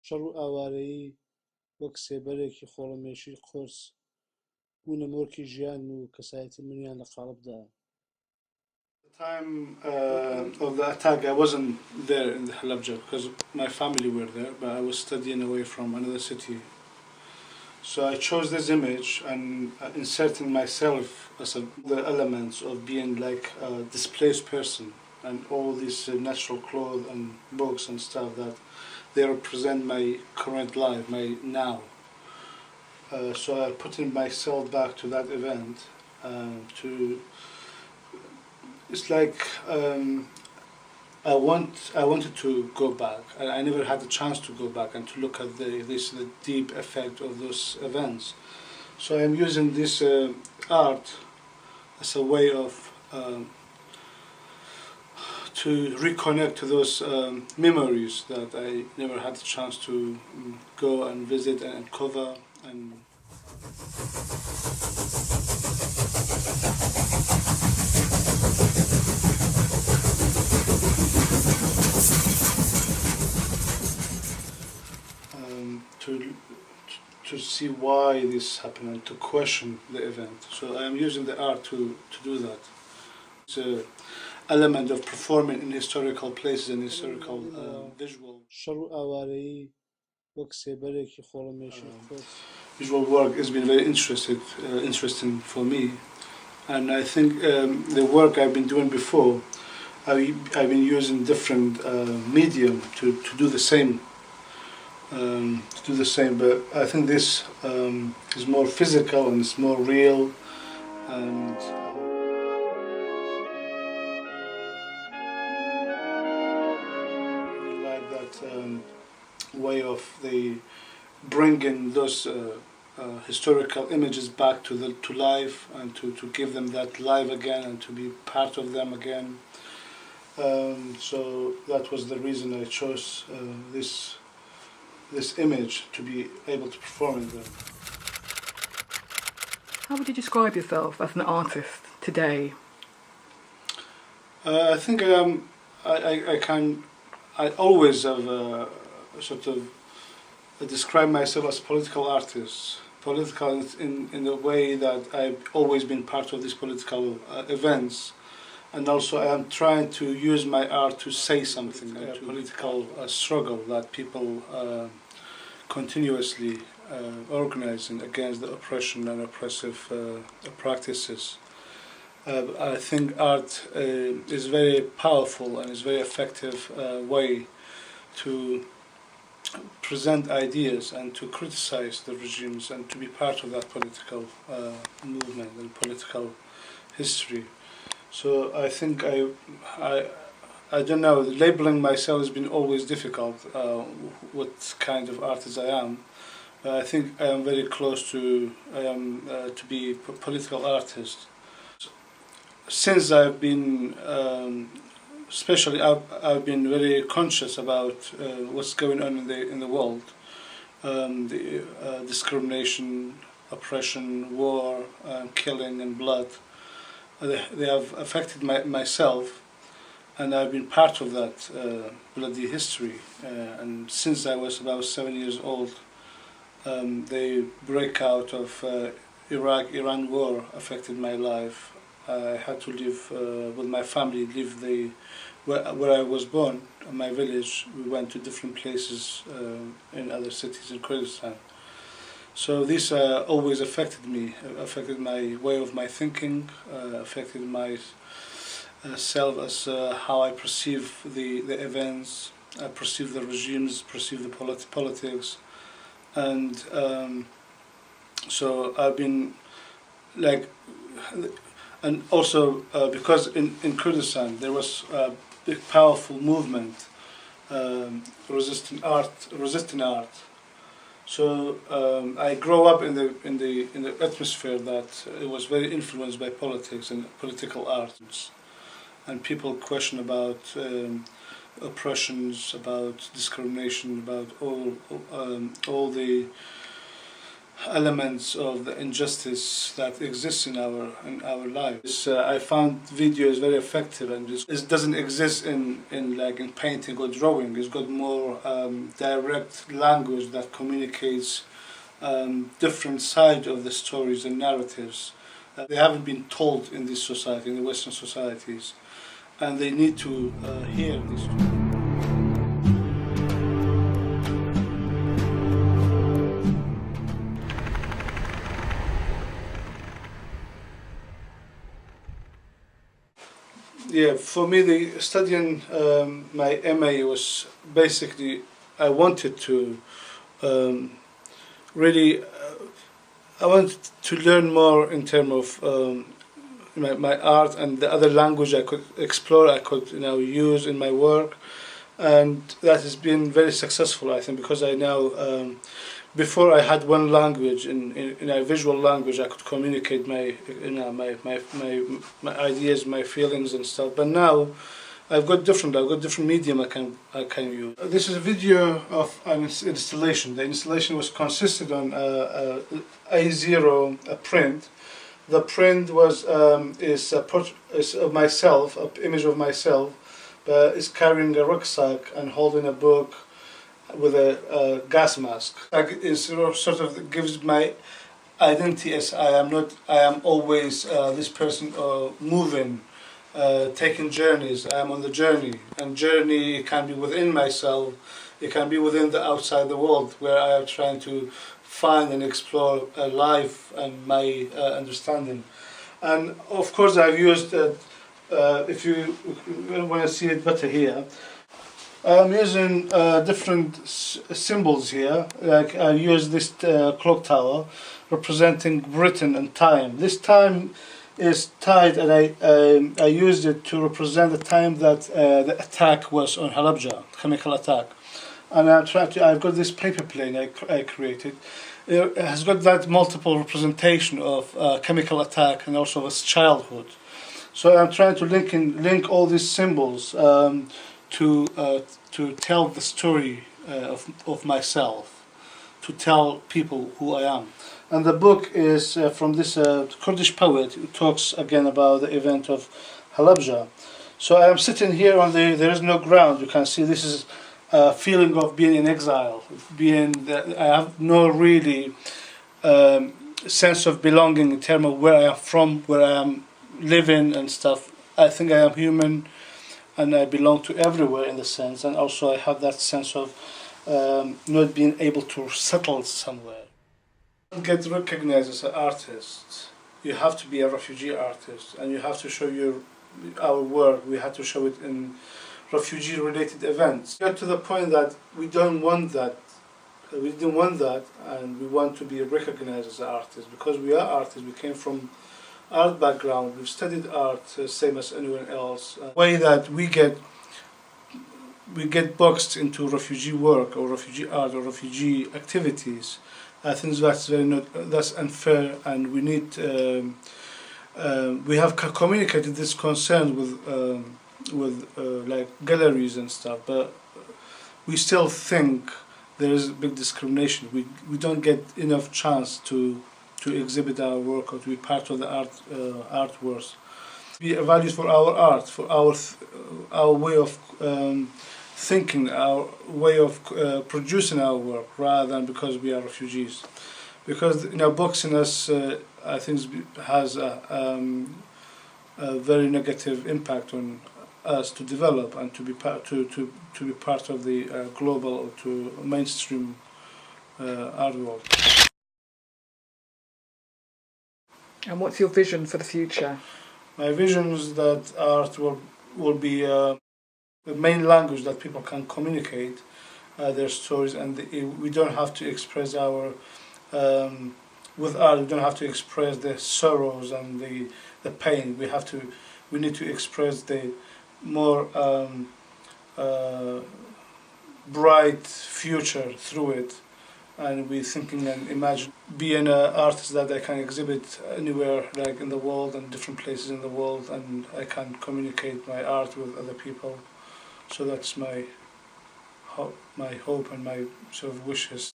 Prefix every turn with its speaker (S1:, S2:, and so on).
S1: شەڕ و ئاوارەیی وەک سێبەرێکی خۆڵەمێشی قورس بوونە مۆرکی ژیان و کەسایەتی منیان لە قاڵبدا.
S2: The time of the attack, I wasn't there in the Halabja because my family were there, but I was studying away from another city. So I chose this image and inserting myself as the elements of being like a displaced person and all these natural clothes and books and stuff that they represent my current life, my now. So I put in myself back to that event it's like I wanted to go back. I never had the chance to go back and to look at the deep effect of those events. So I'm using this art as a way of to reconnect to those memories that I never had the chance to go and visit and uncover. And to see why this happened and to question the event. So I am using the art to do that. It's an element of performing in historical places and historical visual.
S1: شەڕ و ئاوارەیی وەک سێبەرێکی خۆڵەمێشی قورس.
S2: Visual work has been very interesting for me, and I think the work I've been doing before, I've been using different medium to do the same. But I think this is more physical and it's more real, and I like that way of the bringing those historical images back to life and to give them that life again and to be part of them again. So that was the reason I chose this image to be able to perform in them.
S3: How would you describe yourself as an artist today?
S2: I think I always have describe myself as political artist. Political in the way that I've always been part of these political events. And also I am trying to use my art to say something, a political struggle that people continuously organizing against the oppression and oppressive practices. I think art is very powerful and is very effective way to present ideas and to criticize the regimes and to be part of that political movement and political history. So I think I don't know, labeling myself has been always difficult, what kind of artist I am. I think I am very close to be a political artist. Since I've been especially I've been very conscious about what's going on in the world, the discrimination, oppression, war, killing and blood. They have affected myself, and I've been part of that bloody history. And since I was about 7 years old, the breakout of Iraq-Iran war affected my life. I had to live with my family, where I was born, in my village. We went to different places in other cities in Kurdistan. So this always affected me, affected my way of my thinking, affected my self as how I perceive the events, I perceive the regimes, perceive the politics, and so I've been like. And also because in Kurdistan there was a big powerful movement resisting art. So I grew up in the atmosphere that it was very influenced by politics and political arts, and people question about oppressions, about discrimination, about all the elements of the injustice that exists in our lives. I found videos very effective, and it doesn't exist in painting or drawing. It's got more direct language that communicates different sides of the stories and narratives. They haven't been told in this society, in the Western societies, and they need to hear these stories. Yeah, for me, the studying my MA was basically, I wanted to really, I wanted to learn more in terms of my art and the other language I could explore, I could use in my work, and that has been very successful, I think, because I now. Before I had one language, in a visual language, I could communicate my ideas, my feelings and stuff. But now, I've got different medium I can use. This is a video of an installation. The installation was consisted on A0 print. The print was is of myself, an image of myself, but is carrying a rucksack and holding a book with a gas mask. It sort of gives my identity as I am always this person moving, taking journeys. I am on the journey, and journey can be within myself, it can be within the outside the world, where I am trying to find and explore life and my understanding. And of course I've used, if you want to see it better here, I'm using different symbols here. Like I use this clock tower representing Britain and time. This time is tied, and I used it to represent the time that the attack was on Halabja, chemical attack. And I've got this paper plane I created. It has got that multiple representation of chemical attack and also of its childhood. So I'm trying to link all these symbols to tell the story of myself, to tell people who I am. And the book is from this Kurdish poet who talks again about the event of Halabja. So I am sitting here on there is no ground. You can see this is a feeling of being in exile, I have no really sense of belonging in terms of where I am from, where I am living and stuff. I think I am human, and I belong to everywhere in the sense, and also I have that sense of not being able to settle somewhere. To get recognized as an artist, you have to be a refugee artist, and you have to show our work. We had to show it in refugee-related events. Got to the point that we don't want that. We didn't want that, and we want to be recognized as artists because we are artists. We came from art background. We've studied art same as anyone else. Way that we get boxed into refugee work or refugee art or refugee activities. I think that's unfair, and we need we have communicated this concern with like galleries and stuff, but we still think there is big discrimination. We don't get enough chance to exhibit our work or to be part of the artworks. Be valued for our art, for our way of thinking, our way of producing our work, rather than because we are refugees. Because boxing us, I think, has a very negative impact on us to develop and to be part of the global or to mainstream art world.
S3: And what's your vision for the future?
S2: My vision is that art will be the main language that people can communicate their stories, and we don't have to express our with art. We don't have to express the sorrows and the pain. We need to express the more bright future through it. And we're thinking and imagine being an artist that I can exhibit anywhere, like in the world and different places in the world, and I can communicate my art with other people. So that's my hope and my sort of wishes.